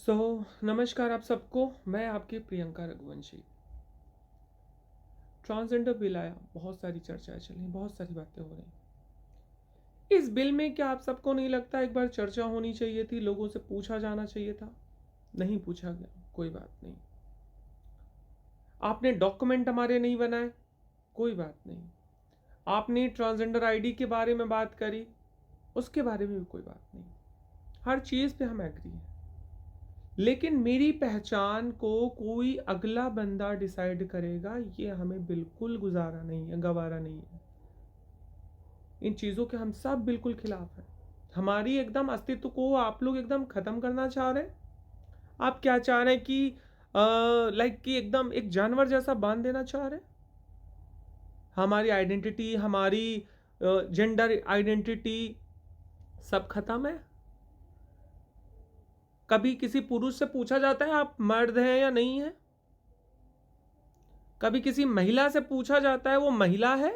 नमस्कार आप सबको। मैं आपकी प्रियंका रघुवंशी। ट्रांसजेंडर बिल आया, बहुत सारी चर्चाएं चली, बहुत सारी बातें हो रही। इस बिल में क्या आप सबको नहीं लगता एक बार चर्चा होनी चाहिए थी, लोगों से पूछा जाना चाहिए था? नहीं पूछा गया, कोई बात नहीं। आपने डॉक्यूमेंट हमारे नहीं बनाए, कोई बात नहीं। आपने ट्रांसजेंडर आईडी के बारे में बात करी, उसके बारे में भी कोई बात नहीं। हर चीज़ पे हम एग्री हैं। लेकिन मेरी पहचान को कोई अगला बंदा डिसाइड करेगा, ये हमें बिल्कुल गुजारा नहीं है, गवारा नहीं है। इन चीज़ों के हम सब बिल्कुल खिलाफ हैं। हमारी एकदम अस्तित्व को आप लोग एकदम ख़त्म करना चाह रहे हैं। आप क्या चाह रहे हैं कि लाइक कि एकदम एक जानवर जैसा बांध देना चाह रहे हैं? हमारी आइडेंटिटी, हमारी जेंडर आइडेंटिटी सब खत्म है। कभी किसी पुरुष से पूछा जाता है आप मर्द हैं या नहीं है? कभी किसी महिला से पूछा जाता है वो महिला है?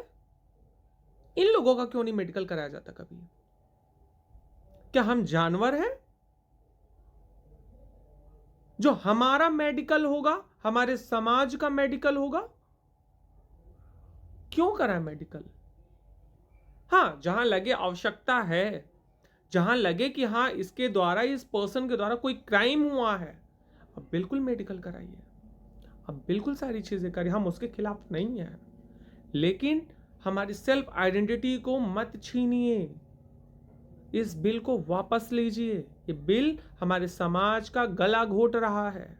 इन लोगों का क्यों नहीं मेडिकल कराया जाता कभी? क्या हम जानवर हैं? जो हमारा मेडिकल होगा, हमारे समाज का मेडिकल होगा, क्यों कराए मेडिकल? हाँ, जहां लगे आवश्यकता है, जहां लगे कि हाँ इसके द्वारा, इस पर्सन के द्वारा कोई क्राइम हुआ है, अब बिल्कुल मेडिकल कराइए, अब बिल्कुल सारी चीजें करिए, हम उसके खिलाफ नहीं है। लेकिन हमारी सेल्फ आइडेंटिटी को मत छीनिए। इस बिल को वापस लीजिए। ये बिल हमारे समाज का गला घोट रहा है।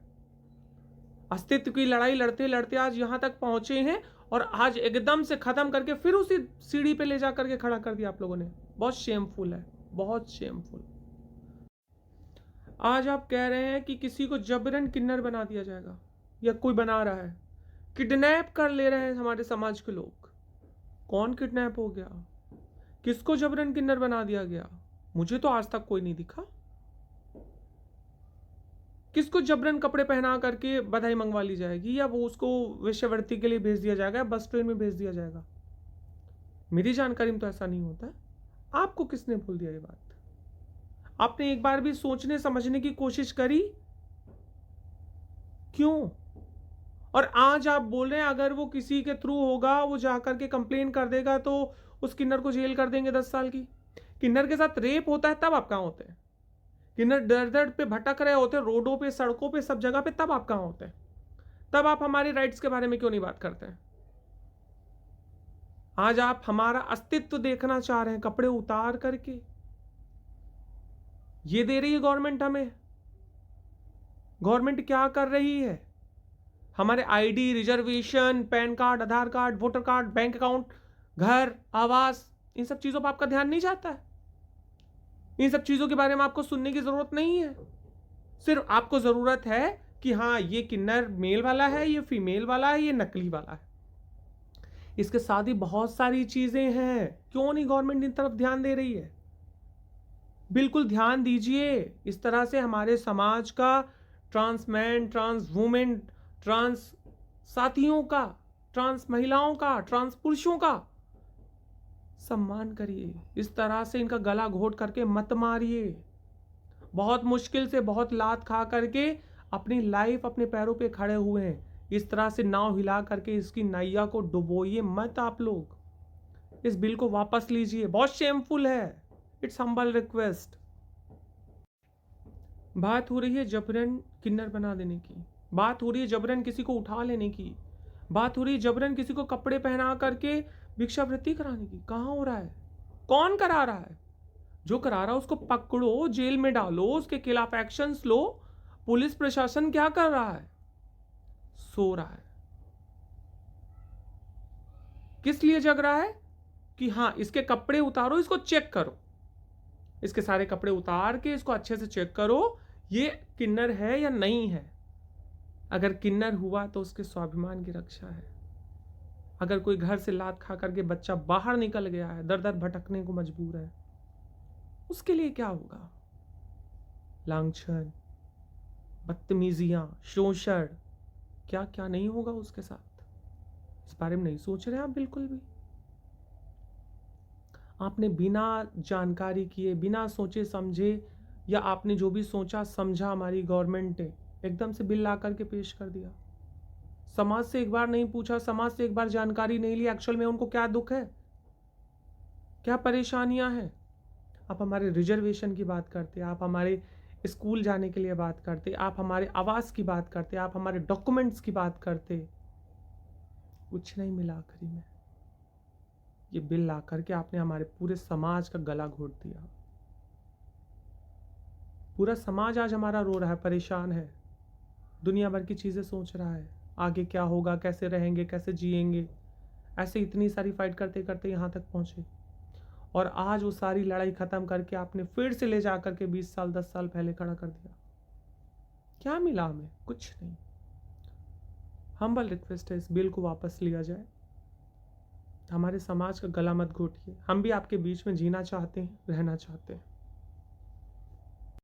अस्तित्व की लड़ाई लड़ते लड़ते आज यहां तक पहुंचे हैं और आज एकदम से खत्म करके फिर उसी सीढ़ी पे ले जा करके खड़ा कर दिया आप लोगों ने। बहुत शेमफुल है, बहुत शेमफुल। आज आप कह रहे हैं कि किसी को जबरन किन्नर बना दिया जाएगा, या कोई बना रहा है, किडनैप कर ले रहे हैं हमारे समाज के लोग। कौन किडनैप हो गया? किसको जबरन किन्नर बना दिया गया? मुझे तो आज तक कोई नहीं दिखा। किसको जबरन कपड़े पहना करके बधाई मंगवा ली जाएगी, या वो उसको वेश्यावृत्ति के लिए भेज दिया जाएगा, या बस ट्रेन में भेज दिया जाएगा? मेरी जानकारी में तो ऐसा नहीं होता है। आपको किसने बोल दिया ये बात? आपने एक बार भी सोचने समझने की कोशिश करी? क्यों? और आज आप बोल रहे हैं अगर वो किसी के थ्रू होगा, वो जाकर के कंप्लेन कर देगा तो उस किन्नर को जेल कर देंगे 10 साल की। किन्नर के साथ रेप होता है तब आप कहां होते हैं? किन्नर दर दर पे भटक रहे होते हैं, रोडों पे, सड़कों पे, सब जगह पे, तब आप कहां होते हैं? तब आप हमारे राइट्स के बारे में क्यों नहीं बात करते हैं? आज आप हमारा अस्तित्व देखना चाह रहे हैं कपड़े उतार करके। ये दे रही है गवर्नमेंट हमें। गवर्नमेंट क्या कर रही है? हमारे ID, reservation, PAN card, Aadhaar card, voter card, bank account, घर, आवास, इन सब चीजों पर आपका ध्यान नहीं जाता है। इन सब चीजों के बारे में आपको सुनने की जरूरत नहीं है। सिर्फ आपको जरूरत है कि हाँ ये किन्नर मेल वाला है, ये फीमेल वाला है, ये नकली वाला है। इसके साथ ही बहुत सारी चीजें हैं। क्यों नहीं गवर्नमेंट इन तरफ ध्यान दे रही है? बिल्कुल ध्यान दीजिए। इस तरह से हमारे समाज का, trans man, trans women, trans साथियों का, ट्रांस महिलाओं का, ट्रांस पुरुषों का सम्मान करिए। इस तरह से इनका गला घोट करके मत मारिए। बहुत मुश्किल से, बहुत लात खा करके अपनी लाइफ अपने पैरों पे खड़े हुए हैं। इस तरह से नाव हिला करके इसकी नैया को डुबोइए मत आप लोग। इस बिल को वापस लीजिए, बहुत शेमफुल है। It's humble request. बात हो रही है जबरन किन्नर बना देने की, बात हो रही है जबरन किसी को उठा लेने की, बात हो रही है जबरन किसी को कपड़े पहना करके भिक्षावृत्ति कराने की। कहां हो रहा है? कौन करा रहा है? जो करा रहा है उसको पकड़ो, जेल में डालो, उसके खिलाफ एक्शंस लो। पुलिस प्रशासन क्या कर रहा है? सो रहा है। किस लिए जग रहा है? कि हाँ इसके कपड़े उतारो, इसको चेक करो, इसके सारे कपड़े उतार के इसको अच्छे से चेक करो, ये किन्नर है या नहीं है। अगर किन्नर हुआ तो उसके स्वाभिमान की रक्षा है। अगर कोई घर से लात खा करके बच्चा बाहर निकल गया है, दर दर भटकने को मजबूर है, उसके लिए क्या होगा? लांछन, बदतमीजियां, शोषण, क्या क्या नहीं होगा उसके साथ? इस बारे में नहीं सोच रहे आप बिल्कुल भी। आपने बिना जानकारी किए, बिना सोचे समझे या आपने जो भी सोचा समझा, हमारी गवर्नमेंट ने एकदम से बिल ला करके पेश कर दिया। समाज से एक बार नहीं पूछा, समाज से एक बार जानकारी नहीं ली एक्चुअल में उनको क्या दुख है, क्या परेशानियां हैं। आप हमारे रिजर्वेशन की बात करते, आप हमारे स्कूल जाने के लिए बात करते, आप हमारे आवास की बात करते, आप हमारे डॉक्यूमेंट्स की बात करते, कुछ नहीं मिला आखिरी में। ये बिल ला करके आपने हमारे पूरे समाज का गला घोट दिया। पूरा समाज आज हमारा रो रहा है, परेशान है, दुनिया भर की चीज़ें सोच रहा है, आगे क्या होगा, कैसे रहेंगे, कैसे जिएंगे। ऐसे इतनी सारी फाइट करते करते यहाँ तक पहुँचे, और आज वो सारी लड़ाई ख़त्म करके आपने फिर से ले जा करके 20 साल 10 साल पहले खड़ा कर दिया। क्या मिला हमें? कुछ नहीं। हम्बल रिक्वेस्ट है, इस बिल को वापस लिया जाए। हमारे समाज का गला मत घोटिए। हम भी आपके बीच में जीना चाहते हैं, रहना चाहते हैं।